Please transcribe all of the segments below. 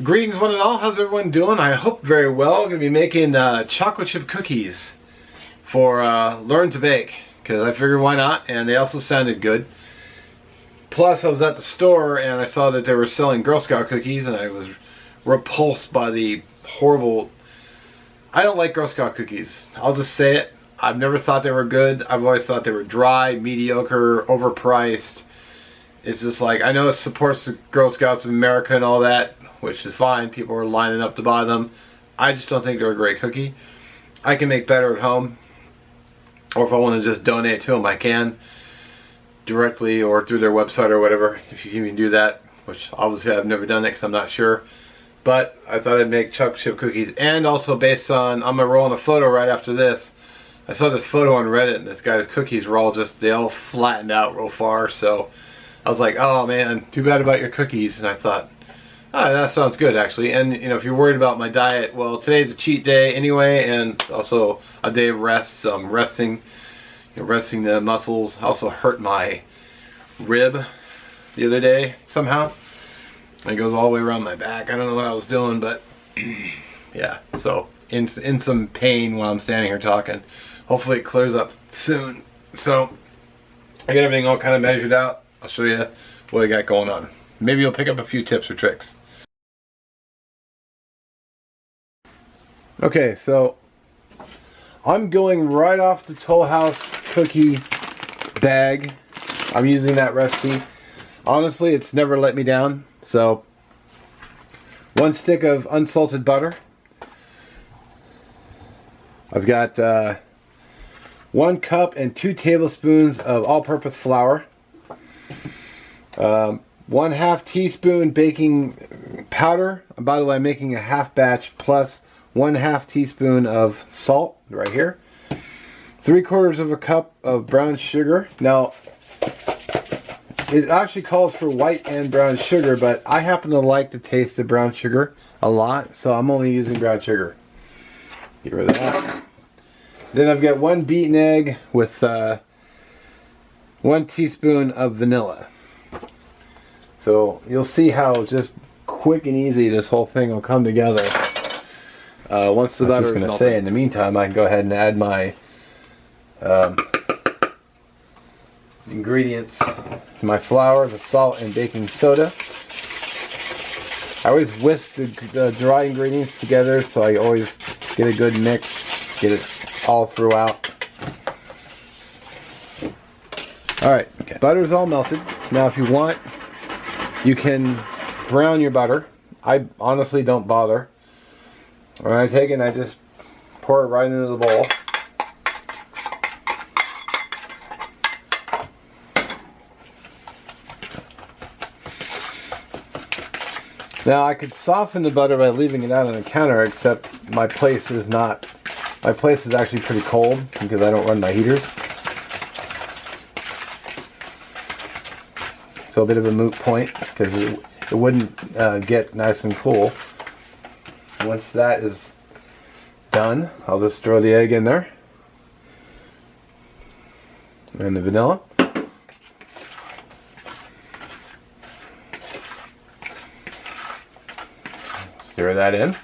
Greetings one and all, how's everyone doing? I hope very well. I'm going to be making chocolate chip cookies for Learn to Bake, because I figured why not, and they also sounded good. Plus I was at the store and I saw that they were selling Girl Scout cookies and I was repulsed by the horrible... I don't like Girl Scout cookies, I'll just say it. I've never thought they were good. I've always thought they were dry, mediocre, overpriced. It's just like, I know it supports the Girl Scouts of America and all that, which is fine. People are lining up to buy them. I just don't think they're a great cookie. I can make better at home. Or if I want to just donate to them, I can. Directly or through their website or whatever. If you can even do that. Which obviously I've never done it because I'm not sure. But I thought I'd make chocolate chip cookies. And also based on, I'm going to roll in a photo right after this. I saw this photo on Reddit and this guy's cookies were all just, they all flattened out real far. So I was like, oh man, too bad about your cookies. And I thought, oh, that sounds good actually. And you know, if you're worried about my diet, well, today's a cheat day anyway, and also a day of rest. So I'm resting, resting the muscles. I also hurt my rib the other day somehow. It goes all the way around my back. I don't know what I was doing, but yeah. So in some pain while I'm standing here talking. Hopefully it clears up soon. So I got everything all kind of measured out. I'll show you what I got going on. Maybe you'll pick up a few tips or tricks. Okay, so I'm going right off the Toll House cookie bag. I'm using that recipe. Honestly, it's never let me down. So, 1 stick of unsalted butter. I've got 1 cup and 2 tablespoons of all-purpose flour. 1/2 teaspoon baking powder. And by the way, I'm making a half batch plus 1/2 teaspoon of salt right here. 3/4 of a cup of brown sugar. Now, it actually calls for white and brown sugar, but I happen to like the taste of brown sugar a lot, so I'm only using brown sugar. Get rid of that. Then I've got 1 beaten egg with 1 teaspoon of vanilla. So you'll see how just quick and easy this whole thing will come together. Once the butter is melted. I was just going to say, in the meantime, I can go ahead and add my ingredients. My flour, the salt, and baking soda. I always whisk the dry ingredients together so I always get a good mix, get it all throughout. Alright, okay. Butter's all melted. Now if you want, you can brown your butter. I honestly don't bother. When I take it and I just pour it right into the bowl. Now I could soften the butter by leaving it out on the counter, except my place is actually pretty cold because I don't run my heaters. So a bit of a moot point because it wouldn't get nice and cool. Once that is done, I'll just throw the egg in there. And the vanilla. Stir that in.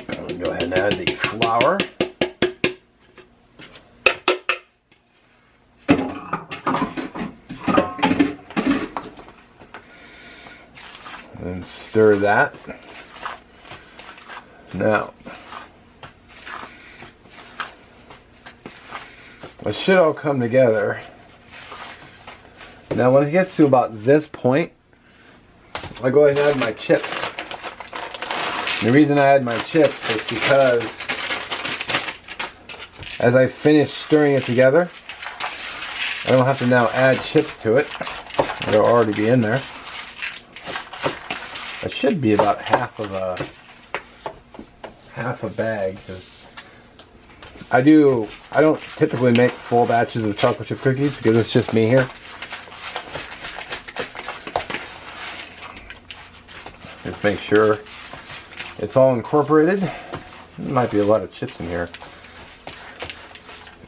I'll go ahead and add the flour. And stir that. Now, it should all come together. Now when it gets to about this point, I go ahead and add my chips. The reason I add my chips is because as I finish stirring it together, I don't have to now add chips to it. They'll already be in there. It should be about half a bag. I don't typically make full batches of chocolate chip cookies because it's just me here. Just make sure it's all incorporated. There might be a lot of chips in here.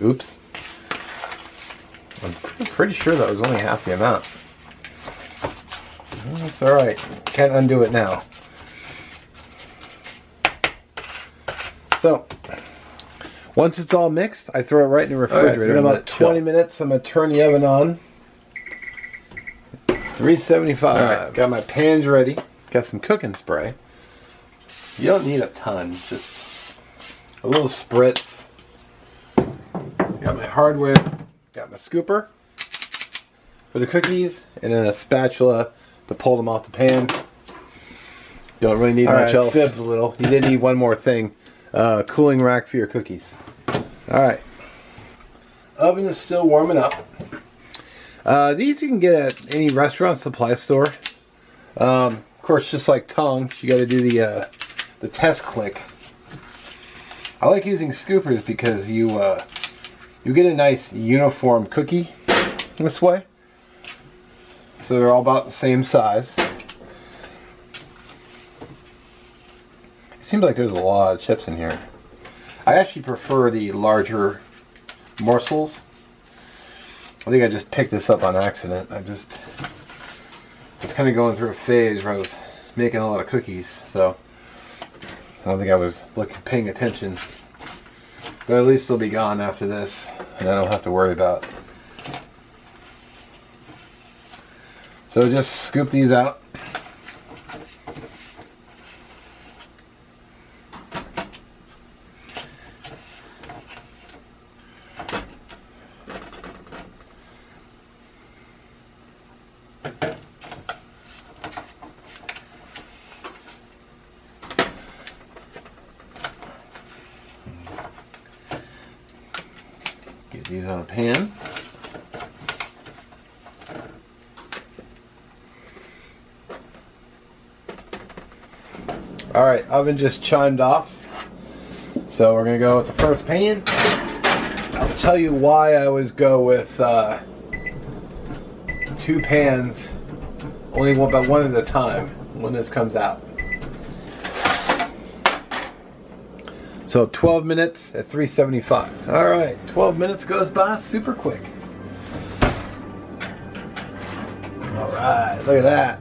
Oops. I'm pretty sure that was only half the amount. That's all right. Can't undo it now. So, once it's all mixed, I throw it right in the refrigerator. In about 20 minutes, I'm going to turn the oven on. 375. All right, got my pans ready. Got some cooking spray. You don't need a ton, just a little spritz. Got my hardware, got my scooper for the cookies, and then a spatula to pull them off the pan. Don't really need much else. Fibbed a little. You did need one more thing. Cooling rack for your cookies. Alright. Oven is still warming up. These you can get at any restaurant supply store. Of course, just like tongs, you got to do the test click. I like using scoopers because you get a nice uniform cookie this way. So they're all about the same size. Seems like there's a lot of chips in here. I actually prefer the larger morsels. I think I just picked this up on accident. I was kind of going through a phase where I was making a lot of cookies, so I don't think I was paying attention. But at least they'll be gone after this, and I don't have to worry about it. So just scoop these out. Get these on a pan. Alright, oven just chimed off. So we're going to go with the first pan. I'll tell you why I always go with 2 pans, only about one at a time when this comes out. So 12 minutes at 375. Alright, 12 minutes goes by super quick. Alright, look at that.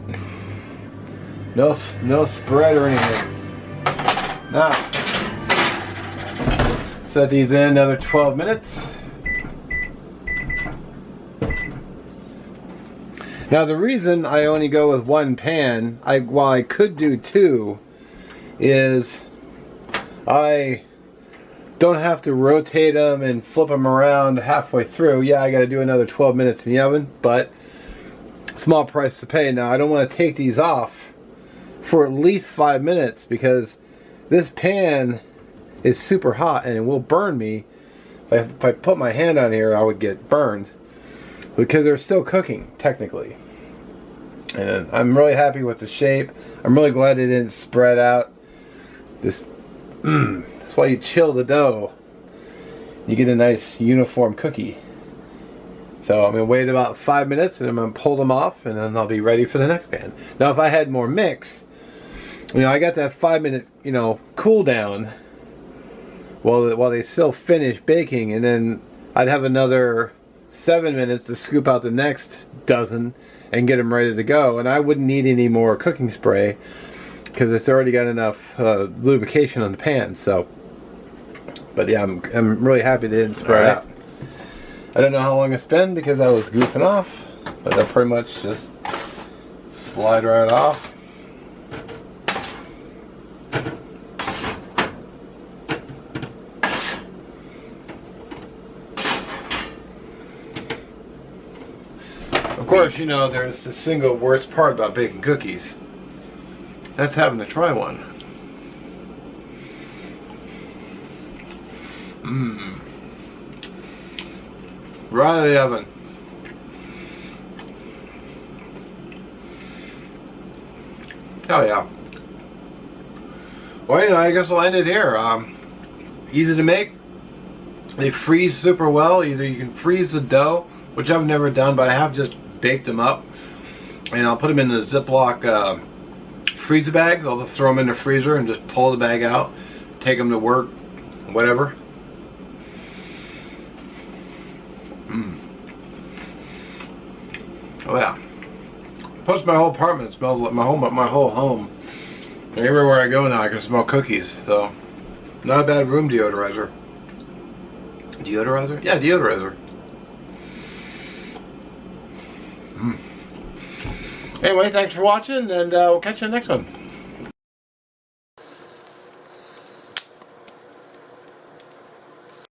No spread or anything. Now, set these in another 12 minutes. Now the reason I only go with 1 pan, while I could do 2, is I don't have to rotate them and flip them around halfway through. Yeah, I got to do another 12 minutes in the oven, but small price to pay. Now I don't want to take these off for at least 5 minutes because this pan is super hot and it will burn me. If I put my hand on here, I would get burned because they're still cooking technically. And I'm really happy with the shape. I'm really glad it didn't spread out. That's why you chill the dough. You get a nice uniform cookie. So I'm going to wait about 5 minutes and I'm going to pull them off and then I'll be ready for the next pan. Now if I had more mix, I got that 5 minute, cool down while they still finish baking, and then I'd have another 7 minutes to scoop out the next dozen and get them ready to go. And I wouldn't need any more cooking spray because it's already got enough lubrication on the pan. So, but yeah, I'm really happy they didn't spread out. I don't know how long it's been because I was goofing off, but they'll pretty much just slide right off. Of course, there's the single worst part about baking cookies. That's having to try one. Right out of the oven. Hell yeah. Well, I guess we'll end it here. Easy to make. They freeze super well. Either you can freeze the dough, which I've never done, but I have just baked them up. And I'll put them in the Ziploc freezer bags. I'll just throw them in the freezer and just pull the bag out, take them to work, whatever. Oh yeah. Plus my whole apartment smells like my whole home. And everywhere I go now I can smell cookies, so not a bad room deodorizer. Deodorizer? Yeah, deodorizer. Anyway, thanks for watching, and we'll catch you in the next one.